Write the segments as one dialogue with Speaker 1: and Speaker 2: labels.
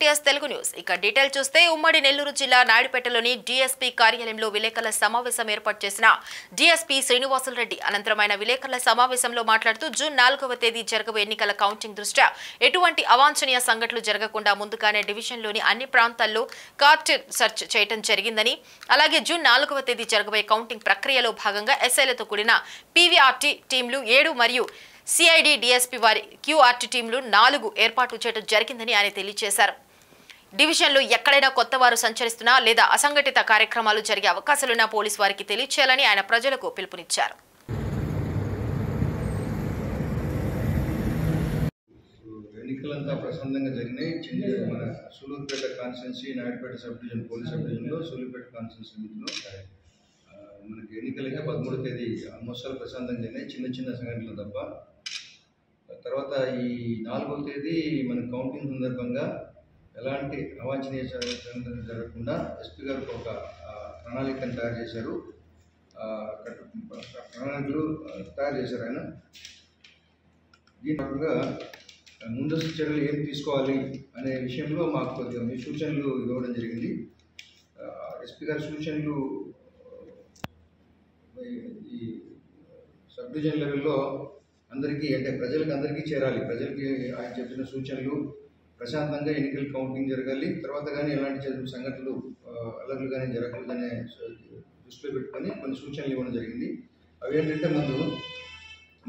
Speaker 1: NTS Telugu news ఇక detail చూస్తే ఉమ్మడి నెల్లూరు జిల్లా నాయుడుపేటలోని డీఎస్పీ కార్యాలయంలో విలేకరుల సమావేశం ఏర్పాటు చేసిన డీఎస్పీ శ్రీనివాసులు రెడ్డి అనంతరమైన విలేకరుల సమావేశంలో మాట్లాడుతూ జూన్ 4వ తేదీ జరగబోయే ఎన్నికల కౌంటింగ్ దృష్ట్యా ఎటువంటి అవాంఛనీయ సంఘటనలు జరగకుండా ముందుగానే డివిజన్లోని అన్ని ప్రాంతాల్లో కార్టర్ సెర్చ్ చేయడం జరిగిందని అలాగే జూన్ 4వ తేదీ జరగబోయే కౌంటింగ్ ప్రక్రియలో భాగంగా ఎస్ఐలతో కూడిన పీవీఆర్టీ టీంలు 7 మరియు సిఐడి డీఎస్పీ వారి క్యూఆర్టీ టీంలు 4 ఏర్పాటు చేయడం జరిగిందని ఆయన తెలియజేశారు. డివిజన్లో ఎక్కడైనా కొత్త వారు సంచరిస్తున్నా లేదా అసంఘటిత కార్యక్రమాలు జరిగే అవకాశాలున్న పోలీసు వారికి తెలియచేయాలని ఆయన ప్రజలకు పిలుపునిచ్చారు.
Speaker 2: ఎన్నికలంతా ప్రశాంతంగా జరిగినాయి. మన Sullurpeta constituency Naidupeta sub division police sub డివిజన్లో సూలూరుపేట కాన్స్టిట్యున్సీలో మనకి ఎన్నికలైతే 13వ తేదీ ఆల్మోస్ట్ ప్రశాంతంగా జరిగినాయి, చిన్న చిన్న సంఘటనలు తప్ప. తర్వాత ఈ 4వ తేదీ మన కౌంటింగ్ సందర్భంగా ఎలాంటి అవాంఛనీయ సంఘటనలు జరగకుండా ఎస్పీ గారు ఒక ప్రణాళికను తయారు చేశారు. ప్రణాళికలు తయారు చేశారు ఆయన. దీని భాగంగా ముందస్తు చర్యలు ఏం తీసుకోవాలి అనే విషయంలో మాకు కొద్దిగా మీ సూచనలు ఇవ్వడం జరిగింది. ఎస్పీ గారి సూచనలు ఈ సబ్ డివిజన్ లెవెల్లో అందరికీ అంటే ప్రజలకు అందరికీ చేరాలి. ప్రజలకి ఆయన చెప్పిన సూచనలు ప్రశాంతంగా ఎన్నికల కౌంటింగ్ జరగాలి. తర్వాత కానీ ఎలాంటి సంఘటనలు అలర్లు కానీ జరగకూడదనే దృష్టిలో పెట్టుకొని కొన్ని సూచనలు ఇవ్వడం జరిగింది. అవి ఏంటంటే ముందు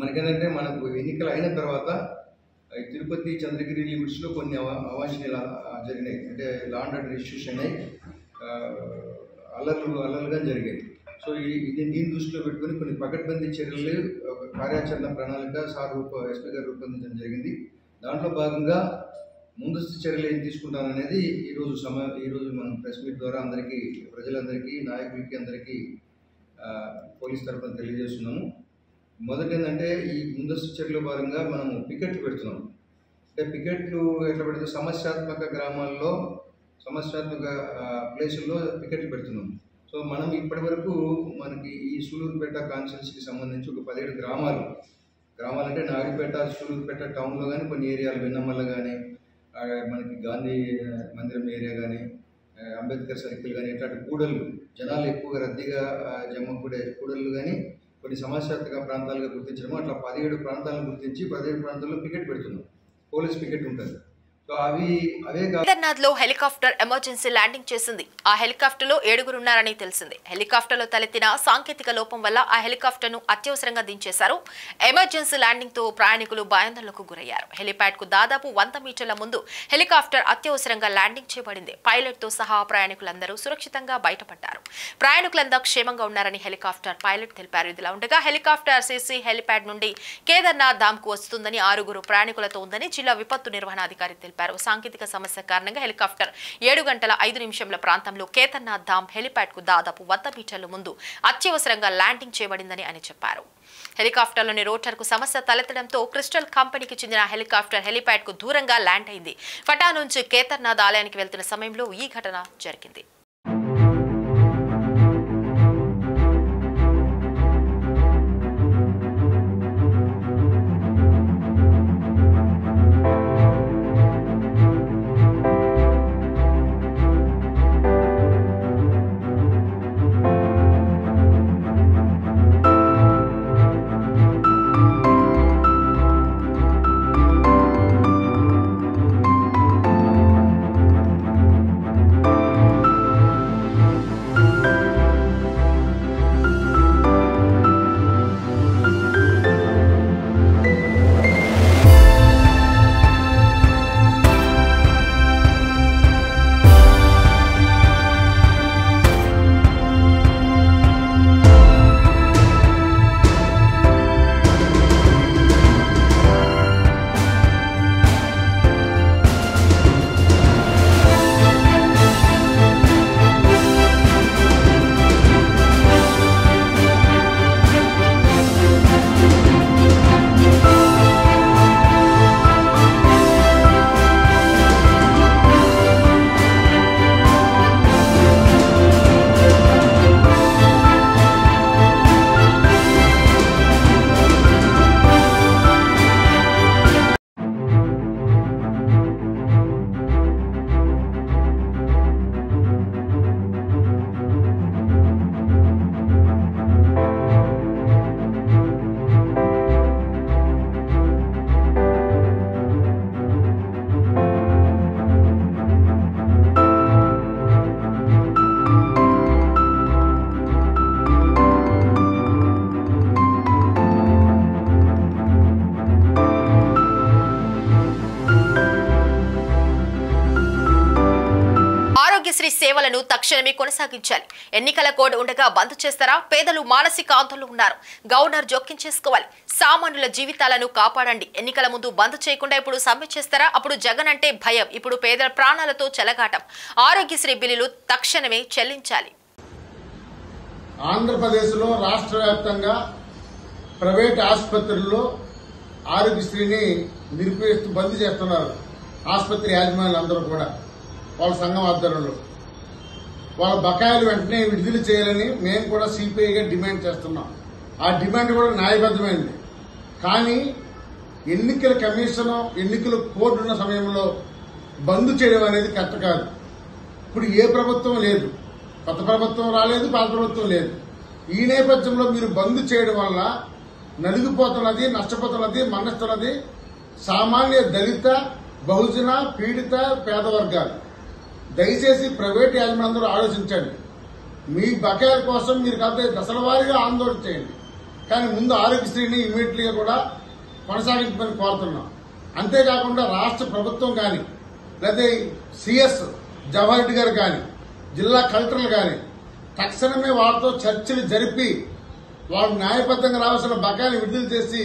Speaker 2: మనకేంటంటే మనకు ఎన్నికలు అయిన తర్వాత తిరుపతి చంద్రగిరి లిమిట్స్లో కొన్ని అవాంఛనీయాలు జరిగినాయి. అంటే లా అండ్ ఆర్డర్ ఇష్యూస్ అయినాయి, అల్లర్లుగా జరిగాయి. సో దీన్ని దృష్టిలో పెట్టుకొని కొన్ని పకడ్బందీ చర్యలు ఒక కార్యాచరణ ప్రణాళిక ఎస్పీ గారు రూపొందించడం జరిగింది. దాంట్లో భాగంగా ముందస్తు చర్యలు ఏం తీసుకుంటాననేది ఈరోజు మనం ప్రెస్ మీట్ ద్వారా అందరికీ ప్రజలందరికీ నాయకులకి అందరికీ పోలీస్ తరఫున తెలియజేస్తున్నాము. మొదటి ఏంటంటే ఈ ముందస్తు చర్యల భాగంగా మనము పికెట్లు పెడుతున్నాం. అంటే పికెట్లు ఎట్లా పెడితే సమస్యాత్మక గ్రామాల్లో సమస్యాత్మక ప్లేసుల్లో పికెట్లు పెడుతున్నాం. సో మనం ఇప్పటి వరకు మనకి ఈ సూలూరుపేట కాన్స్టిట్యున్సీకి సంబంధించి ఒక 17 గ్రామాలు అంటే నాయుడుపేట సూలూరుపేట టౌన్లో కానీ కొన్ని ఏరియాలు వెన్నమల్ల కానీ మనకి గాంధీ మందిరం ఏరియా కానీ అంబేద్కర్ సర్కిల్ కానీ ఇట్లాంటి కూడళ్ళు జనాలు ఎక్కువగా రద్దీగా జమ్మకూడే కూడళ్ళు కానీ కొన్ని సమస్యాత్మక ప్రాంతాలుగా గుర్తించడము. అట్లా 17 ప్రాంతాలను గుర్తించి 17 ప్రాంతాల్లో పికెట్ పెడుతున్నాం. పోలీస్ పికెట్ ఉంటుంది.
Speaker 1: కేదార్నాథ్ లో హెలికాప్టర్ ఎమర్జెన్సీ ల్యాండింగ్ చేసింది. ఆ హెలికాప్టర్ లో 7 ఉన్నారని తెలిసింది. హెలికాప్టర్ లో తలెత్తిన సాంకేతిక లోపం వల్ల ఆ హెలికాప్టర్ ను అత్యవసరంగా దించేశారు. ఎమర్జెన్సీ ల్యాండింగ్ తో ప్రయాణికులు భయాందోళనకు గురయ్యారు. హెలిప్యాడ్ కు దాదాపు 100 మీటర్ల ముందు హెలికాప్టర్ అత్యవసరంగా ల్యాండింగ్ చేయబడింది. పైలట్ తో సహా ప్రయాణికులందరూ సురక్షితంగా బయటపడ్డారు. ప్రయాణికులంతా క్షేమంగా ఉన్నారని హెలికాప్టర్ పైలట్ తెలిపారు. ఇదిలా ఉండగా హెలికాప్టర్ సిసి హెలిప్యాడ్ నుండి కేదార్నాథ్ ధామ్ కు వస్తుందని 6 ప్రయాణికులతో ఉందని జిల్లా విపత్తు నిర్వహణాధికారి తెలిపారు. సాంకేతిక సమస్య కారణంగా హెలికాప్టర్ 7:05 ప్రాంతంలో కేదార్నాథ్ ధామ్ హెలిప్యాడ్ కు దాదాపు 100 మీటర్ల ముందు అత్యవసరంగా ల్యాండింగ్ చేయబడిందని ఆయన చెప్పారు. హెలికాప్టర్లోని రోటర్ కు సమస్య తలెత్తడంతో క్రిస్టల్ కంపెనీకి చెందిన హెలికాప్టర్ హెలిప్యాడ్ కు దూరంగా ల్యాండ్ అయింది. ఫటా నుంచి కేదార్నాథ్ ఆలయానికి వెళ్తున్న సమయంలో ఈ ఘటన జరిగింది. ఎన్నికలను తక్షణమే కొనసాగించాలి. ఎన్నికల కోడ్ ఉండగా బంద్ చేస్తారా? పేదలు మానసిక ఆందోళనలో ఉన్నారు. గవర్నర్ జోక్యం చేసుకోవాలి. సామాన్యుల జీవితాలను కాపాడండి. ఎన్నికల ముందు బంద్ చేయకుండా ఇప్పుడు సమ్మె చేస్తారా? అప్పుడు జగన్ అంటే భయం, ఇప్పుడు పేదల ప్రాణాలతో చెలగాటం. ఆరోగ్యశ్రీ బిల్లులు తక్షణమే చెల్లించాలి.
Speaker 3: ఆంధ్రప్రదేశ్లో రాష్ట్ర వ్యాప్తంగా ప్రైవేట్ ఆసుపత్రుల్లో ఆరోగ్యశ్రీని నిలిపివేస్తూ బంద్ చేస్తున్నారు. ఆసుపత్రి యాజమాన్యులు అందరూ కూడా వాళ్ళ సంఘం ఆధ్వర్యంలో వాళ్ళ బకాయిలు వెంటనే విడుదల చేయాలని మేము కూడా సిపిఐగా డిమాండ్ చేస్తున్నాం. ఆ డిమాండ్ కూడా న్యాయబద్దమైంది. కానీ ఎన్నికల కమిషన్ ఎన్నికల కోడ్ ఉన్న సమయంలో బంద్ చేయడం అనేది కరెక్ట్ కాదు. ఇప్పుడు ఏ ప్రభుత్వం లేదు, కొత్త ప్రభుత్వం రాలేదు, పాత ప్రభుత్వం లేదు. ఈ నేపథ్యంలో మీరు బంద్ చేయడం వల్ల నలిగిపోతున్నది, నష్టపోతున్నది, మరణిస్తున్నది సామాన్య దళిత, బహుజన, పీడిత, పేద వర్గాలు. దయచేసి ప్రైవేట్ యాజమాన్యందరూ ఆలోచించండి. మీ బకాయిల కోసం మీరు కాకపోతే దశల వారీగా ఆందోళన చేయండి. కానీ ముందు ఆరోగ్యశ్రీని ఇమీడియట్లీగా కూడా కొనసాగించమని కోరుతున్నాం. అంతేకాకుండా రాష్ట్ర ప్రభుత్వం కానీ లేదా సిఎస్ జవహర్ రెడ్డి గారు కానీ జిల్లా కలెక్టర్లు కానీ తక్షణమే వారితో చర్చలు జరిపి వాళ్ళు న్యాయబద్ధంగా రావాల్సిన బకాయిలు విడుదల చేసి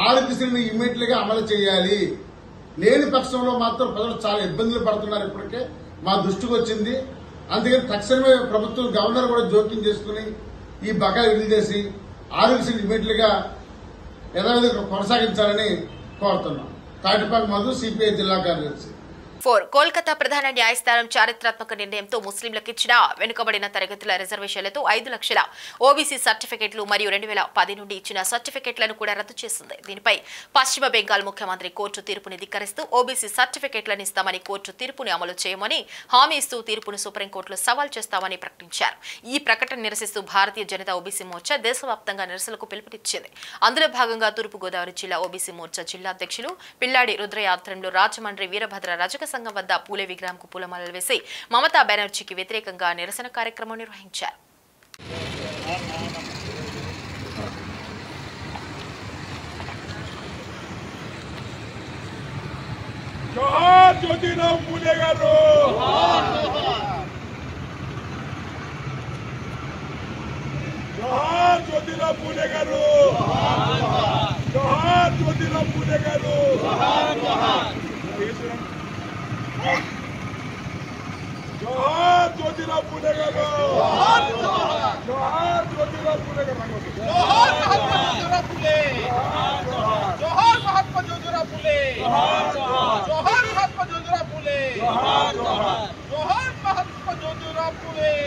Speaker 3: ఆరోగ్యశ్రీని ఇమీడియట్లీగా అమలు చేయాలి. లేని పక్షంలో మాత్రం ప్రజలు చాలా ఇబ్బందులు పడుతున్నారు. ఇప్పటికే మా దృష్టికి వచ్చింది. అందుకని తక్షణమే ప్రభుత్వం గవర్నర్ కూడా జోక్యం చేసుకుని ఈ బకాయిలు విడుదల చేసి ఆరోగ్యశ్రీని ఇమీడియట్లీగా యథావిధిగా కొనసాగించాలని కోరుతున్నాం. తాటిపాక మధు, సిపిఐ జిల్లా కార్యదర్శి.
Speaker 1: కోల్కతా ప్రధాన న్యాయస్థానం చారిత్రాత్మక నిర్ణయంతో ముస్లింలకు ఇచ్చిన వెనుకబడిన తరగతుల రిజర్వేషన్లతో 5 లక్షల ఓబీసీ సర్టిఫికెట్లు మరియు 2010 నుండి ఇచ్చిన సర్టిఫికెట్లను కూడా రద్దు చేసింది. దీనిపై పశ్చిమ బెంగాల్ ముఖ్యమంత్రి కోర్టు తీర్పుని ధిక్కరిస్తూ ఓబీసీ సర్టిఫికెట్లను ఇస్తామని, కోర్టు తీర్పుని అమలు చేయమని హామీ ఇస్తూ తీర్పును సుప్రీంకోర్టులో సవాల్ చేస్తామని ప్రకటించారు. ఈ ప్రకటన నిరసిస్తూ భారతీయ జనతా ఓబీసీ మోర్చా దేశవ్యాప్తంగా నిరసనలకు పిలుపునిచ్చింది. అందులో భాగంగా తూర్పుగోదావరి జిల్లా ఓబీసీ మోర్చా జిల్లా అధ్యక్షులు పిల్లాడి రుద్రయ్య ఆధ్వర్యంలో రాజమండ్రి వీరభద్ర రజక సంఘం వద్ద పూలే విగ్రహంకు పూలమాలలు వేసి మమతా బెనర్జీకి వ్యతిరేకంగా నిరసన కార్యక్రమం నిర్వహించారు.
Speaker 4: జోహార్ జ్యోతిరావు పూలే గారు, జోహార్ జ్యోతిరావు పూలే గారు, జోహార్ జ్యోతిరావు పూలే గారు, జోహార్ జ్యోతిరావు పూలే గారు, జోహార్ జ్యోతిరావు పూలే గారు,
Speaker 5: జోహార్ మహాత్మా జ్యోతిరావు పూలే, జోహార్ మహాత్మా జ్యోతిరావు పూలే, జోహార్ మహాత్మా జ్యోతిరావు పూలే, జోహార్ మహాత్మా జ్యోతిరావు పూలే.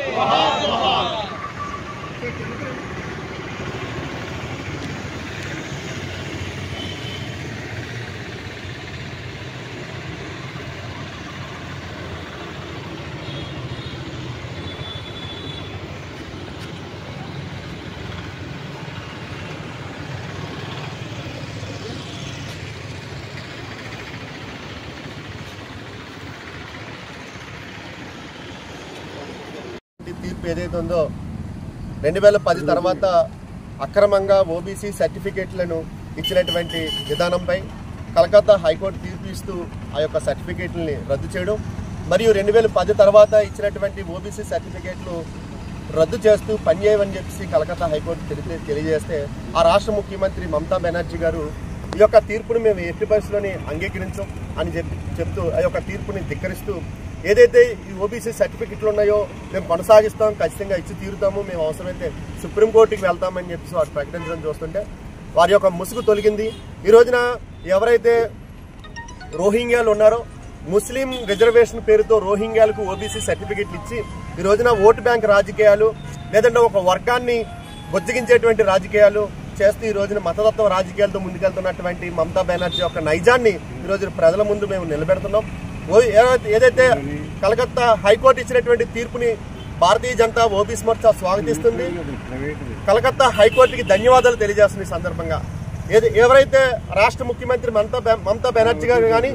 Speaker 6: తీర్పు ఏదైతే ఉందో 2010 తర్వాత అక్రమంగా ఓబీసీ సర్టిఫికేట్లను ఇచ్చినటువంటి విధానంపై కలకత్తా హైకోర్టు తీర్పు ఇస్తూ ఆ యొక్క సర్టిఫికేట్లని రద్దు చేయడం మరియు 2010 తర్వాత ఇచ్చినటువంటి ఓబీసీ సర్టిఫికేట్లు రద్దు చేస్తూ పనిచేయమని చెప్పేసి కలకత్తా హైకోర్టు తెలియజేస్తే ఆ రాష్ట్ర ముఖ్యమంత్రి మమతా బెనర్జీ గారు ఈ యొక్క తీర్పును మేము ఎట్టి పరిస్థితుల్లోని అంగీకరించాం అని చెప్తూ ఆ యొక్క తీర్పుని ధిక్కరిస్తూ ఏదైతే ఈ ఓబీసీ సర్టిఫికెట్లు ఉన్నాయో మేము కొనసాగిస్తాం, ఖచ్చితంగా ఇచ్చి తీరుతాము, మేము అవసరమైతే సుప్రీంకోర్టుకి వెళ్తామని చెప్పేసి వారు ప్రకటించడం చూస్తుంటే వారి యొక్క ముసుగు తొలగింది. ఈ రోజున ఎవరైతే రోహింగ్యాలు ఉన్నారో ముస్లిం రిజర్వేషన్ పేరుతో రోహింగ్యాలకు ఓబీసీ సర్టిఫికెట్లు ఇచ్చి ఈ రోజున ఓటు బ్యాంక్ రాజకీయాలు లేదంటే ఒక వర్గాన్ని బొజ్జగించేటువంటి రాజకీయాలు చేస్తూ ఈ రోజున మతతత్వ రాజకీయాలతో ముందుకెళ్తున్నటువంటి మమతా బెనర్జీ యొక్క నైజాన్ని ఈ రోజున ప్రజల ముందు మేము నిలబెడుతున్నాం. ఏదైతే కలకత్తా హైకోర్టు ఇచ్చినటువంటి తీర్పుని భారతీయ జనతా ఓబీసీ మోర్చా స్వాగతిస్తుంది. కలకత్తా హైకోర్టుకి ధన్యవాదాలు తెలియజేస్తుంది. ఈ సందర్భంగా ఎవరైతే రాష్ట్ర ముఖ్యమంత్రి మమతా బెనర్జీ గారు కానీ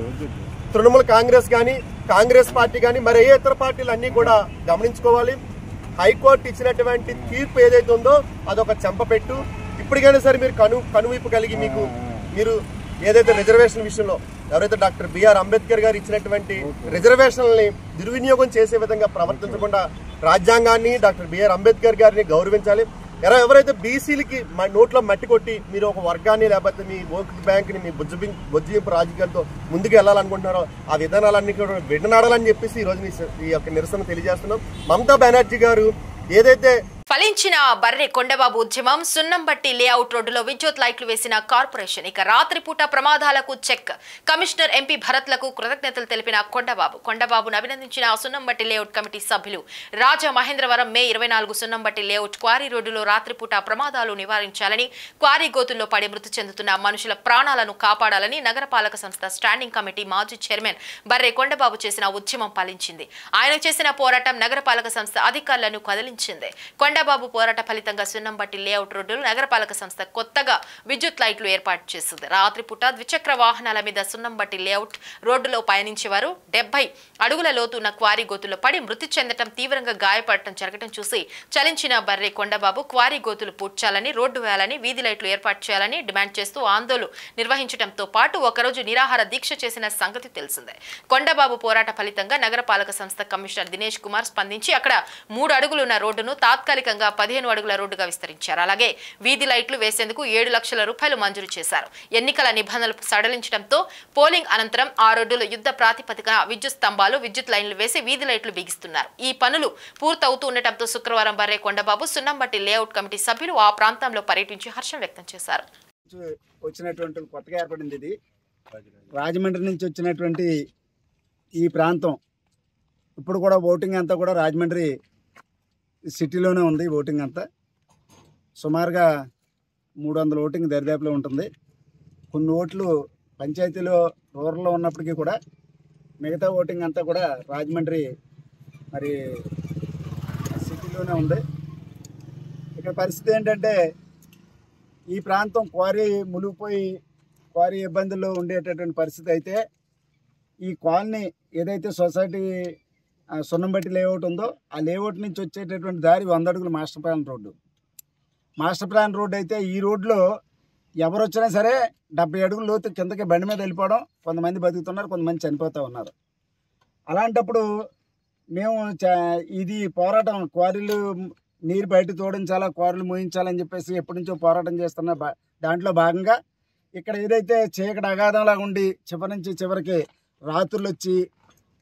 Speaker 6: తృణమూల్ కాంగ్రెస్ కానీ కాంగ్రెస్ పార్టీ కానీ మరి ఏ ఇతర పార్టీలు అన్నీ కూడా గమనించుకోవాలి. హైకోర్టు ఇచ్చినటువంటి తీర్పు ఏదైతే ఉందో అదొక చెంపపెట్టు. ఇప్పటికైనా సరే మీరు కనువిప్పు కలిగి మీరు ఏదైతే రిజర్వేషన్ విషయంలో ఎవరైతే డాక్టర్ బిఆర్ అంబేద్కర్ గారు ఇచ్చినటువంటి రిజర్వేషన్లని దుర్వినియోగం చేసే విధంగా ప్రవర్తించకుండా రాజ్యాంగాన్ని డాక్టర్ బిఆర్ అంబేద్కర్ గారిని గౌరవించాలి. ఎవరైతే బీసీలకి నోట్లో మట్టి కొట్టి మీరు ఒక వర్గాన్ని లేకపోతే మీ ఓట్ బ్యాంక్ని మీ బొజ్జింపు రాజకీయాలతో ముందుకు వెళ్ళాలనుకుంటున్నారో ఆ విధానాలన్నీ కూడా విడనాడాలని చెప్పేసి ఈరోజు ఈ యొక్క నిరసన తెలియజేస్తున్నాం. మమతా బెనర్జీ గారు ఏదైతే
Speaker 1: ఫలించిన బర్రె కొండబాబు ఉద్యమం సున్నంబట్టి లేఅవుట్ రోడ్డులో విద్యుత్ లైట్లు వేసిన కార్పొరేషన్. ఇక రాత్రిపూట ప్రమాదాలకు చెక్. కమిషనర్ ఎంపీ భరత్లకు కృతజ్ఞతలు తెలిపిన కొండబాబును అభినందించిన సున్నంబట్టి లేఅవుట్ కమిటీ సభ్యులు. రాజా మహేంద్రవరం మే 24 సున్నంబట్టి లేఅవుట్ క్వారీ రోడ్డులో రాత్రిపూట ప్రమాదాలు నివారించాలని, క్వారీ గోతుల్లో పడి మృతి చెందుతున్న మనుషుల ప్రాణాలను కాపాడాలని నగరపాలక సంస్థ స్టాండింగ్ కమిటీ మాజీ చైర్మన్ బర్రె కొండబాబు చేసిన ఉద్యమం ఫలించింది. ఆయన చేసిన పోరాటం నగరపాలక సంస్థ అధికారులను కదిలించింది. కొండబాబు పోరాట ఫలితంగా సున్నంబట్టి లేఅవుట్ రోడ్డులో నగరపాలక సంస్థ కొత్తగా విద్యుత్ లైట్లు ఏర్పాటు చేసింది. రాత్రిపూట ద్విచక్ర వాహనాల మీద సున్నంబట్టి లేఅవుట్ రోడ్డులో పయనించేవారు 70 అడుగుల లోతున్న క్వారీ గోతులో పడి మృతి చెందడం, తీవ్రంగా గాయపడటం జరగడం చూసి చలించిన బర్రె కొండబాబు క్వారీ గోతులు పూడ్చాలని, రోడ్డు వేయాలని, వీధి లైట్లు ఏర్పాటు చేయాలని డిమాండ్ చేస్తూ ఆందోళన నిర్వహించడంతో పాటు ఒకరోజు నిరాహార దీక్ష చేసిన సంగతి తెలిసిందే. కొండబాబు పోరాట ఫలితంగా నగరపాలక సంస్థ కమిషనర్ దినేష్ కుమార్ స్పందించి అక్కడ 3 అడుగులున్న రోడ్డును తాత్కాలికంగా 15 అడుగుల రోడ్డుగా విస్తరించారు. అలాగే వీధి లైట్లు వేసేందుకు 7 లక్షల రూపాయలు మంజూరు చేశారు. ఎన్నికల నిబంధనలు సడలించడంతో పోలింగ్ అనంతరం ఆ రోడ్డులో యుద్ధ ప్రాతిపదికన విద్యుత్ స్తంభాలు, విద్యుత్ లైన్లు వేసి వీధి లైట్లు బిగిస్తున్నారు. ఈ పనులు పూర్తవుతూ ఉండటంతో శుక్రవారం బర్రె కొండబాబు సున్నంబట్టి లేఅవుట్ కమిటీ సభ్యులు ఆ ప్రాంతంలో పర్యటించి హర్షం వ్యక్తం చేశారు.
Speaker 7: వచ్చినటువంటి కొత్తగా ఏర్పడింది ఇది. రాజమండ్రి నుంచి వచ్చినటువంటి ఈ ప్రాంతం ఇప్పుడు కూడా ఓటింగ్ అంతా కూడా రాజమండ్రి సిటీలోనే ఉంది. ఓటింగ్ అంతా సుమారుగా 300 ఓటింగ్ దరిదాపులో ఉంటుంది. కొన్ని ఓట్లు పంచాయతీలో రూరల్లో ఉన్నప్పటికీ కూడా మిగతా ఓటింగ్ అంతా కూడా రాజమండ్రి మరి సిటీలోనే ఉంది. ఇక్కడ పరిస్థితి ఏంటంటే ఈ ప్రాంతం క్వారీ మునిగిపోయి క్వారీ ఇబ్బందుల్లో ఉండేటటువంటి పరిస్థితి అయితే ఈ కాలనీ ఏదైతే సొసైటీ సున్నంబట్టి లేఅవుట్ ఉందో ఆ లేఅవుట్ నుంచి వచ్చేటటువంటి దారి 100 అడుగులు master plan road. Master plan road అయితే ఈ రోడ్లో ఎవరు వచ్చినా సరే 70 అడుగుల లోతు కిందకి బండి మీద వెళ్ళిపోవడం, కొంతమంది బతుకుతున్నారు, కొంతమంది చనిపోతూ ఉన్నారు. అలాంటప్పుడు మేము ఇది పోరాటం, క్వారీలు నీరు బయట తోడించాలా, క్వారీలు మోయించాలని చెప్పేసి ఎప్పటి నుంచో పోరాటం చేస్తున్న దాంట్లో భాగంగా ఇక్కడ ఏదైతే చీకటి అగాధంలాగా ఉండి చివరి నుంచి చివరికి రాత్రులు వచ్చి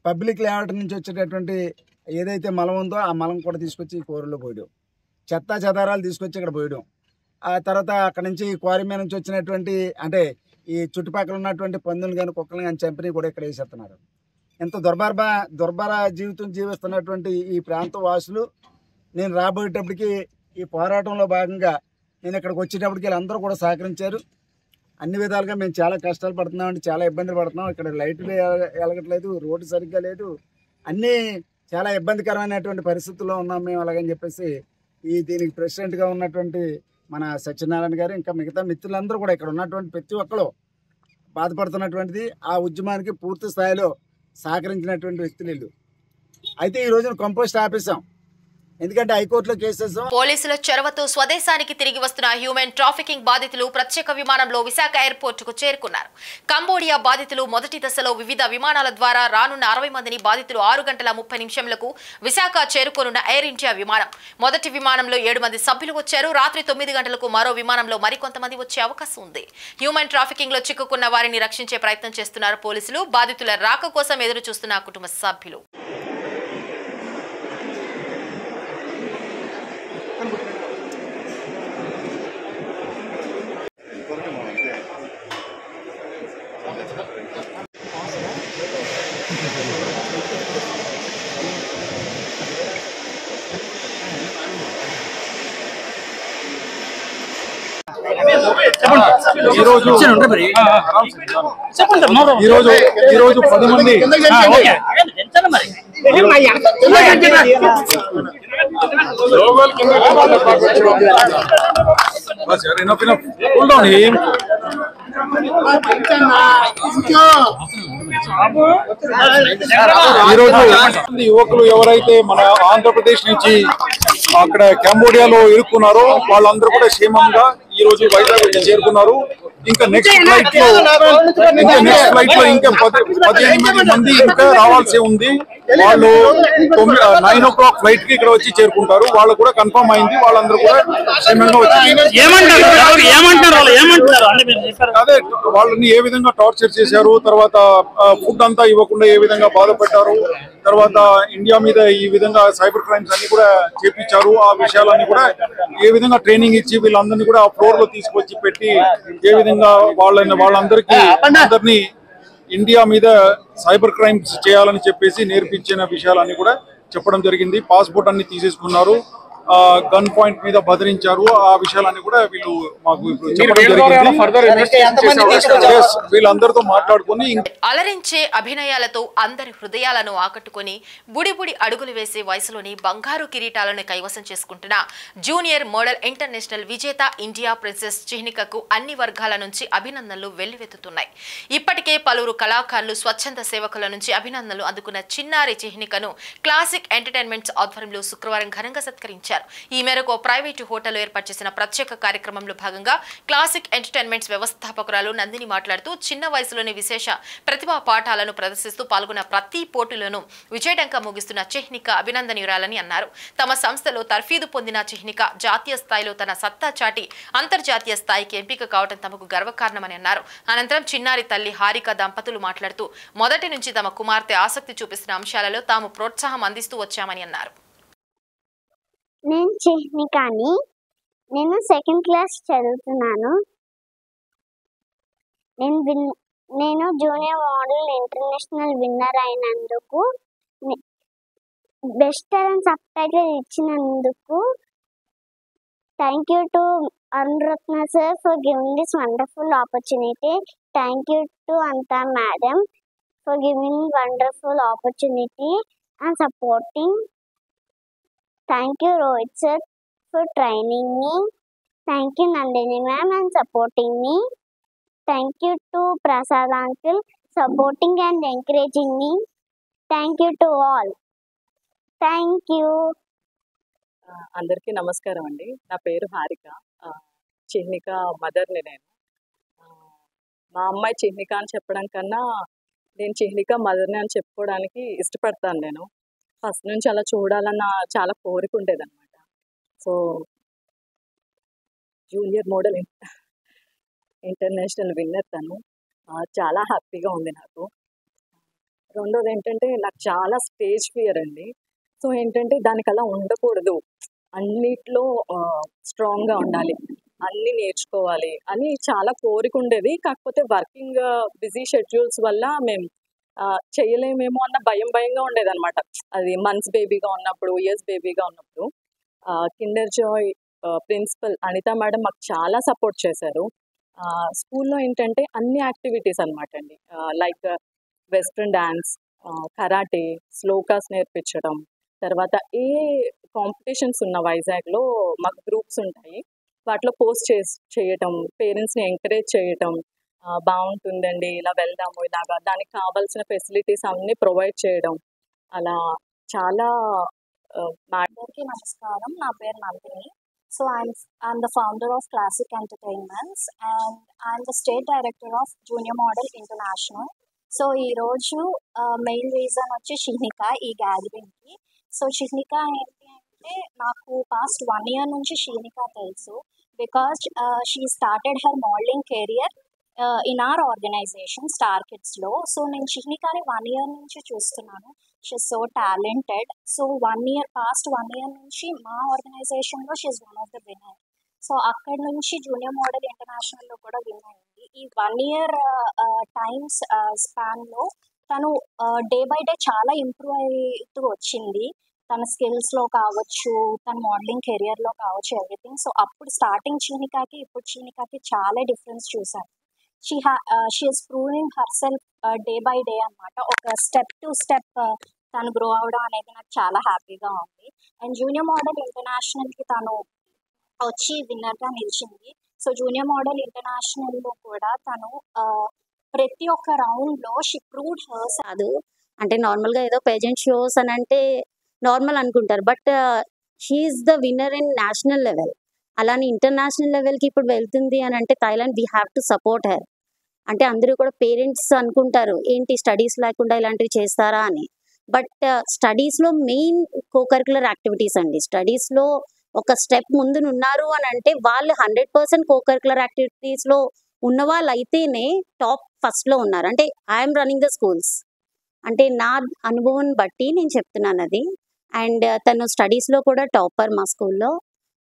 Speaker 7: పబ్లిక్ లేఅవుట్ నుంచి వచ్చేటటువంటి ఏదైతే మలం ఉందో ఆ మలం కూడా తీసుకొచ్చి ఈ క్వారీలో పోయడం, చెత్త చెదారాలు తీసుకొచ్చి ఇక్కడ పోయడం, ఆ తర్వాత అక్కడ నుంచి క్వారీ మీద నుంచి వచ్చినటువంటి అంటే ఈ చుట్టుపక్కల ఉన్నటువంటి పందులు కానీ కుక్కలు కానీ చంపిని కూడా ఇక్కడ వేసేస్తున్నారు. ఇంత దుర్భర జీవితం జీవిస్తున్నటువంటి ఈ ప్రాంత వాసులు నేను రాబోయేటప్పటికి ఈ పోరాటంలో భాగంగా నేను ఇక్కడికి వచ్చేటప్పటికి వీళ్ళందరూ కూడా సహకరించారు. అన్ని విధాలుగా మేము చాలా కష్టాలు పడుతున్నామండి, చాలా ఇబ్బందులు పడుతున్నాం. ఇక్కడ లైట్లు వెలగట్లేదు, రోడ్డు సరిగ్గా లేదు, అన్నీ చాలా ఇబ్బందికరమైనటువంటి పరిస్థితుల్లో ఉన్నాం మేము. అలాగని చెప్పేసి దీనికి ప్రెసిడెంట్గా ఉన్నటువంటి మన సత్యనారాయణ గారు ఇంకా మిగతా మిత్రులందరూ కూడా ఇక్కడ ఉన్నటువంటి ప్రతి ఒక్కరు బాధపడుతున్నటువంటిది ఆ ఉద్యమానికి పూర్తి స్థాయిలో సహకరించినటువంటి వ్యక్తులు వీళ్ళు. అయితే ఈ రోజున కంపోస్ట్ ఆపేసాం, ఎందుకంటే హైకోర్టులో కేసేసాం.
Speaker 1: పోలీసుల చొరవతో స్వదేశానికి తిరిగి వస్తున్న హ్యూమన్ ట్రాఫికింగ్ బాధితులు ప్రత్యేక విమానంలో విశాఖ ఎయిర్పోర్ట్ కు చేరుకున్నారు. కంబోడియా బాధితులు మొదటి దశలో వివిధ విమానాల ద్వారా రానున్న 60 మందిని బాధితులు 6 గంటల 30 నిమిషంలకు విశాఖ చేరుకోనున్న ఎయిర్ ఇండియా విమానం. మొదటి విమానంలో 7 మంది సభ్యులు వచ్చారు. రాత్రి 9 గంటలకు మరో విమానంలో మరికొంతమంది వచ్చే అవకాశం ఉంది. హ్యూమన్ ట్రాఫికింగ్ లో చిక్కుకున్న వారిని రక్షించే ప్రయత్నం చేస్తున్నారు పోలీసులు. బాధితుల రాక కోసం ఎదురు చూస్తున్న కుటుంబ సభ్యులు.
Speaker 4: ఈరోజు 10 మంది యువకులు ఎవరైతే మన ఆంధ్రప్రదేశ్ నుంచి అక్కడ కంబోడియాలో ఇరుక్కున్నారో వాళ్ళందరూ కూడా క్షేమంగా ఈ రోజు వైజాగ్ చేరుకున్నారు. ఇంకా నెక్స్ట్ ఫ్లైట్ లో ఇంకా 18 మంది ఇంకా రావాల్సి ఉంది. వాళ్ళు 9 o'clock ఫ్లైట్ కి ఇక్కడ వచ్చి చేరుకుంటారు. వాళ్ళు కూడా కన్ఫర్మ్ అయింది. వాళ్ళందరూ కూడా క్షేమంగా వచ్చారు. అదే వాళ్ళని ఏ విధంగా టార్చర్ చేశారు, తర్వాత ఫుడ్ అంతా ఇవ్వకుండా ఏ విధంగా బాధపెట్టారు, తర్వాత ఇండియా మీద ఈ విధంగా సైబర్ క్రైమ్స్ అన్ని కూడా చేపించారు. ఆ విషయాలన్నీ కూడా ఏ విధంగా ట్రైనింగ్ ఇచ్చి వీళ్ళందరినీ కూడా ఆ ఫ్లోర్ లో తీసుకొచ్చి పెట్టి ఏ విధంగా వాళ్ళందరినీ ఇండియా మీద సైబర్ క్రైమ్స్ చేయాలని చెప్పేసి నేర్పించిన విషయాలన్నీ కూడా చెప్పడం జరిగింది. పాస్పోర్ట్ అన్ని తీసేసుకున్నారు, గన్ పాయింట్ మీద బెదిరించారు. ఆ విషయాలన్నీ కూడా వీళ్ళు మాకు ఇప్పుడు చెప్పడం జరిగింది. వీళ్ళందరితో మాట్లాడుకుని
Speaker 1: అలరించే అభినయాలతో అందరి హృదయాలను ఆకట్టుకుని బుడిబుడి అడుగులు వేసే వయసులోని బంగారు కిరీటాలను కైవసం చేసుకుంటున్న జూనియర్ మోడల్ ఇంటర్నేషనల్ విజేత ఇండియా ప్రిన్సెస్ చిహ్నికకు అన్ని వర్గాల నుంచి అభినందనలు వెల్లువెత్తుతున్నాయి. ఇప్పటికే పలువురు కళాకారులు, స్వచ్ఛంద సేవకుల నుంచి అభినందనలు అందుకున్న చిన్నారి చిహ్నికను క్లాసిక్ ఎంటర్టైన్మెంట్స్ ఆధ్వర్యంలో శుక్రవారం ఘనంగా సత్కరించారు. ఈ మేరకు ప్రైవేటు హోటల్లో ఏర్పాటు చేసిన ప్రత్యేక కార్యక్రమంలో భాగంగా క్లాసిక్ ఎంటర్టైన్మెంట్స్ వ్యవస్థాపకురాలు నందిని మాట్లాడుతూ చిన్న వయసులోని విశేష ప్రతిభా పాఠాలను ప్రదర్శిస్తూ పాల్గొన్న ప్రతి పోటీలోనూ విజయడంక ముగిస్తున్న చిహ్నిక అభినందనీయురాలని అన్నారు. తమ సంస్థలో తర్ఫీదు పొందిన చిహ్నిక జాతీయ స్థాయిలో తన సత్తా చాటి అంతర్జాతీయ స్థాయికి ఎంపిక కావడం తమకు గర్వకారణమని అన్నారు. అనంతరం చిన్నారి తల్లి హారిక దంపతులు మాట్లాడుతూ మొదటి నుంచి తమ కుమార్తె ఆసక్తి చూపిస్తున్న అంశాలలో తాము ప్రోత్సాహం అందిస్తూ వచ్చామని అన్నారు.
Speaker 8: నేను చిహ్నికాని, నేను 2nd క్లాస్ చదువుతున్నాను. నేను జూనియర్ మోడల్ ఇంటర్నేషనల్ విన్నర్ అయినందుకు, బెస్ట్ టాలెంట్ సబ్ టైటిల్ ఇచ్చినందుకు thank you to Anuratna sir for giving this wonderful opportunity. Thank you to Anta madam for giving wonderful opportunity and supporting. Thank you Rohit sir for training me. Thank you Nandini ma'am and supporting me. Thank you to Prasad uncle supporting and encouraging me. Thank you to all. Thank you.
Speaker 9: అందరికీ నమస్కారం అండి. నా పేరు హారిక, చిహ్నిక మదర్ని. నేను మా అమ్మాయి చిహ్నిక అని చెప్పడం కన్నా నేను చిహ్నిక మదర్ని అని చెప్పుకోవడానికి ఇష్టపడతాను. నేను ఫస్ట్ నుంచి అలా చూడాలన్న చాలా కోరిక ఉండేదన్నమాట. So junior model international winner తను. చాలా హ్యాపీగా ఉంది నాకు. రెండోది ఏంటంటే నాకు చాలా స్టేజ్ ఫియర్ అండి. సో ఏంటంటే దానికి అలా ఉండకూడదు, అన్నిట్లో స్ట్రాంగ్గా ఉండాలి, అన్నీ నేర్చుకోవాలి అని చాలా కోరిక ఉండేది. కాకపోతే వర్కింగ్ బిజీ షెడ్యూల్స్ వల్ల మేము చేయలేమేమో అన్న భయంగా ఉండేది అనమాట. అది మంత్స్ బేబీగా ఉన్నప్పుడు, ఇయర్స్ బేబీగా ఉన్నప్పుడు. Kinder Joy principal Anitha madam మాకు చాలా సపోర్ట్ చేశారు. స్కూల్లో ఏంటంటే అన్ని యాక్టివిటీస్ అనమాట అండి, like western dance, karate, shlokas నేర్పించడం, తర్వాత ఏ కాంపిటీషన్స్ ఉన్న వైజాగ్లో మాకు గ్రూప్స్ ఉంటాయి, వాటిలో పోస్ట్ చేయటం, పేరెంట్స్ని ఎంకరేజ్ చేయటం, బాగుంటుందండి ఇలా వెళ్దాము, ఇలాగా దానికి కావాల్సిన ఫెసిలిటీస్ అన్నీ ప్రొవైడ్ చేయడం, అలా చాలా.
Speaker 10: అందరికీ నమస్కారం, నా పేరు Nandini. So I'm the founder of Classic Entertainments and I'm the state director of Junior Model International. So ఈరోజు మెయిన్ రీజన్ వచ్చి చిహ్నిక ఈ గ్యాదరింగ్కి. సో చిహ్నిక ఏంటి అంటే నాకు పాస్ట్ 1 year నుంచి చిహ్నిక తెలుసు, because she started her modelling career in our organisation star కిడ్స్లో. So నేను చిహ్నికాని 1 year నుంచి చూస్తున్నాను. She so talented. So past 1 year నుంచి మా ఆర్గనైజేషన్లో she is one of the winner. So అక్కడి నుంచి జూనియర్ మోడల్ ఇంటర్నేషనల్లో కూడా విన్ అయింది. ఈ 1 year టైమ్స్ స్పాన్లో తను డే బై డే చాలా ఇంప్రూవ్ అవుతూ వచ్చింది. తన స్కిల్స్లో కావచ్చు, తన మోడలింగ్ కెరియర్లో కావచ్చు, ఎవ్రీథింగ్. సో అప్పుడు స్టార్టింగ్ చిహ్నికాకి ఇప్పుడు చిహ్నికాకి చాలా డిఫరెన్స్ చూసాను. She is proving her self day by day అనమాట. ఒక స్టెప్ టు స్టెప్ తను గ్రో అవడం అనేది నాకు చాలా హ్యాపీగా ఉంది. అండ్ జూనియర్ మోడల్ ఇంటర్నేషనల్కి తను వచ్చి విన్నర్గా నిలిచింది. సో జూనియర్ మోడల్ ఇంటర్నేషనల్లో కూడా తను ప్రతి ఒక్క రౌండ్లో షీ ప్రూవ్డ్ హర్స్.
Speaker 11: కాదు అంటే నార్మల్గా ఏదో పేజెంట్ షోస్ అని అంటే నార్మల్ అనుకుంటారు, but she is the winner in national level. అలానే ఇంటర్నేషనల్ లెవెల్కి ఇప్పుడు వెళ్తుంది అని అంటే Thailand we have to support her. అంటే అందరూ కూడా పేరెంట్స్ అనుకుంటారు ఏంటి స్టడీస్ లేకుండా ఇలాంటివి చేస్తారా అని. బట్ స్టడీస్లో మెయిన్ కోకరికులర్ యాక్టివిటీస్ అండి. స్టడీస్లో ఒక స్టెప్ ముందునున్నారు అని అంటే వాళ్ళు 100% కోకరికులర్ యాక్టివిటీస్లో ఉన్న వాళ్ళు అయితేనే టాప్ ఫస్ట్లో ఉన్నారు. అంటే ఐఎమ్ రన్నింగ్ ద స్కూల్స్, అంటే నా అనుభవం బట్టి నేను చెప్తున్నాను అది. అండ్ తను స్టడీస్లో కూడా టాపర్ మా స్కూల్లో.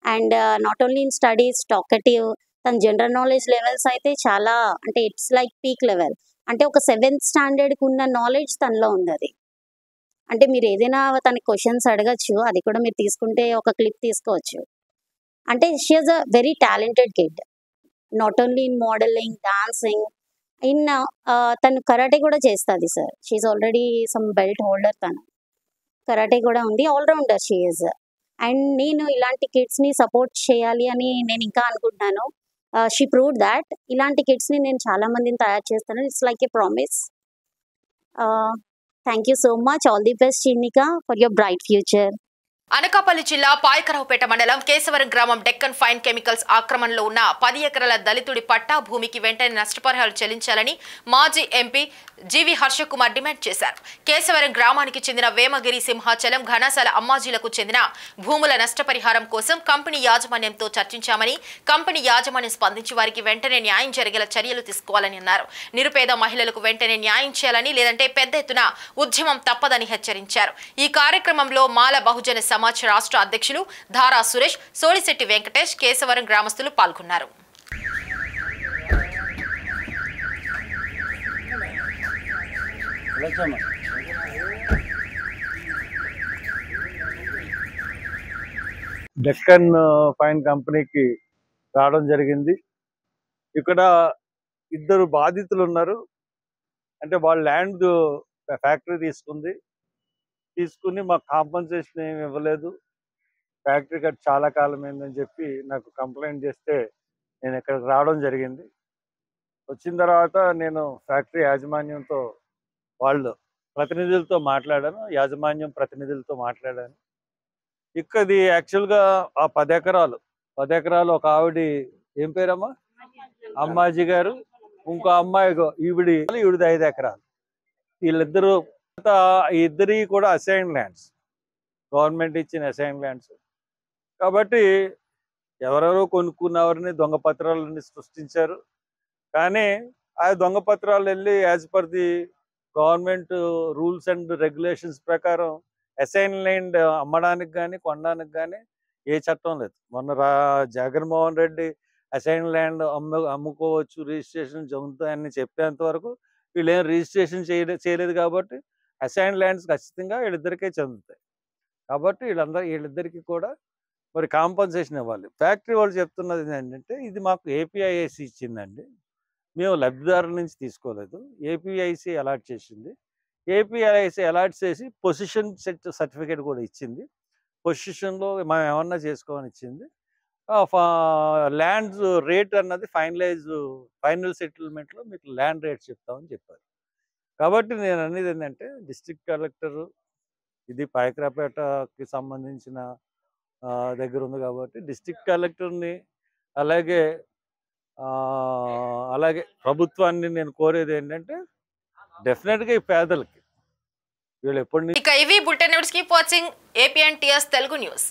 Speaker 11: And not only in studies, talkative, తన జనరల్ నాలెడ్జ్ లెవెల్స్ అయితే చాలా, అంటే ఇట్స్ లైక్ పీక్ లెవెల్. అంటే ఒక 7th స్టాండర్డ్కి ఉన్న నాలెడ్జ్ తనలో ఉంది. అది అంటే మీరు ఏదైనా తనకి క్వశ్చన్స్ అడగచ్చు, అది కూడా మీరు తీసుకుంటే ఒక క్లిప్ తీసుకోవచ్చు. అంటే she is a very talented kid, not only in modelling, dancing, in తను కరాటే కూడా చేస్తుంది sir. She's already some belt holder. తను కరాటే కూడా ఉంది, ఆల్రౌండర్ షీ ఈజ్. అండ్ నేను ఇలాంటి కిడ్స్ని సపోర్ట్ చేయాలి అని నేను ఇంకా అనుకుంటున్నాను. షీ ప్రూవ్డ్ దాట్ ఇలాంటి కిడ్స్ని నేను చాలా మందిని తయారు చేస్తాను. It's like a promise. Thank you so much. All the best Chinnika for your bright future.
Speaker 1: Anakapalli జిల్లా పాయకరావుపేట మండలం కేశవరం గ్రామం డెక్కన్ ఫైన్ కెమికల్స్ ఆక్రమణలో ఉన్న 10 ఎకరాల దళితుడి పట్టా భూమికి వెంటనే నష్టపరిహారం చెల్లించాలని మాజీ ఎంపీ జీవి హర్షకుమార్ డిమాండ్ చేశారు. కేశవరం గ్రామానికి చెందిన వేమగిరి, సింహాచలం, ఘనాసాల అమ్మాజీలకు చెందిన భూముల నష్టపరిహారం కోసం కంపెనీ యాజమాన్యంతో చర్చించామని, కంపెనీ యాజమాన్యం స్పందించి వారికి వెంటనే న్యాయం జరిగేలా చర్యలు తీసుకోవాలని అన్నారు. నిరుపేద మహిళలకు వెంటనే న్యాయం చేయాలని, లేదంటే పెద్ద ఎత్తున ఉద్యమం తప్పదని హెచ్చరించారు. ఈ కార్యక్రమంలో మాల బహుజన సమాజ్ రాష్ట్ర అధ్యక్షులు ధారా సురేష్, సోడిశెట్టి వెంకటేష్, కేశవరం గ్రామస్తులు పాల్గొన్నారు.
Speaker 12: డెక్కన్ ఫైన్ కంపెనీకి రావడం జరిగింది. ఇక్కడ 2 బాధితులు ఉన్నారు. అంటే వాళ్ళ ల్యాండ్ ఫ్యాక్టరీ తీసుకుని మాకు కాంపన్సేషన్ ఏమి ఇవ్వలేదు, ఫ్యాక్టరీ కట్టి చాలా కాలం అయిందని చెప్పి నాకు కంప్లైంట్ చేస్తే నేను ఇక్కడికి రావడం జరిగింది. వచ్చిన తర్వాత నేను ఫ్యాక్టరీ యాజమాన్యంతో వాళ్ళు ప్రతినిధులతో మాట్లాడాను, యాజమాన్యం ప్రతినిధులతో మాట్లాడాను. ఇక్కడి యాక్చువల్గా ఆ 10 ఎకరాలు ఒక ఆవిడ, ఏం పేరమ్మా, అమ్మాజీ గారు, ఇంకో అమ్మాయి ఈవిడిది 5 ఎకరాలు. వీళ్ళిద్దరూ ఇద్దరి కూడా అసైన్ ల్యాండ్స్, గవర్నమెంట్ ఇచ్చిన అసైన్ ల్యాండ్స్. కాబట్టి ఎవరెవరో కొనుక్కున్నవారిని దొంగ పత్రాలని సృష్టించారు. కానీ ఆ దొంగ పత్రాలు వెళ్ళి as per the government rules and regulations ప్రకారం అసైన్ ల్యాండ్ అమ్మడానికి కానీ కొనడానికి కానీ ఏ చట్టం లేదు. మొన్న జగన్మోహన్ రెడ్డి అసైన్ ల్యాండ్ అమ్ముకోవచ్చు, రిజిస్ట్రేషన్ జరుగుతాయని చెప్పేంత వరకు వీళ్ళు ఏం రిజిస్ట్రేషన్ చేయలేదు. కాబట్టి అసైన్ ల్యాండ్స్ ఖచ్చితంగా వీళ్ళిద్దరికే చెందుతాయి. కాబట్టి వీళ్ళిద్దరికీ కూడా మరి కాంపన్సేషన్ ఇవ్వాలి. ఫ్యాక్టరీ వాళ్ళు చెప్తున్నది ఏంటంటే ఇది మాకు ఏపీఐఐసి ఇచ్చిందండి, మేము లబ్ధిదారుల నుంచి తీసుకోలేదు, ఏపీఐసి అలాట్ చేసింది. ఏపీఐసి అలాట్ చేసి పొజిషన్ సర్టిఫికేట్ కూడా ఇచ్చింది. పొజిషన్లో మనం ఏమన్నా చేసుకోమని ఇచ్చింది. ల్యాండ్ రేట్ అన్నది ఫైనల్ సెటిల్మెంట్లో మీకు ల్యాండ్ రేట్ చెప్తామని చెప్పారు. కాబట్టి నేను అనేది ఏంటంటే డిస్ట్రిక్ట్ కలెక్టర్ ఇది పాయకరావుపేటకి సంబంధించిన దగ్గర ఉంది కాబట్టి డిస్ట్రిక్ట్ కలెక్టర్ని అలాగే ప్రభుత్వాన్ని నేను కోరేది ఏంటంటే డెఫినెట్గా ఈ పేదలకి వీళ్ళు ఎప్పటి నుంచి
Speaker 1: ఇక ఇవి bulletin news. Keep watching APN TS Telugu news.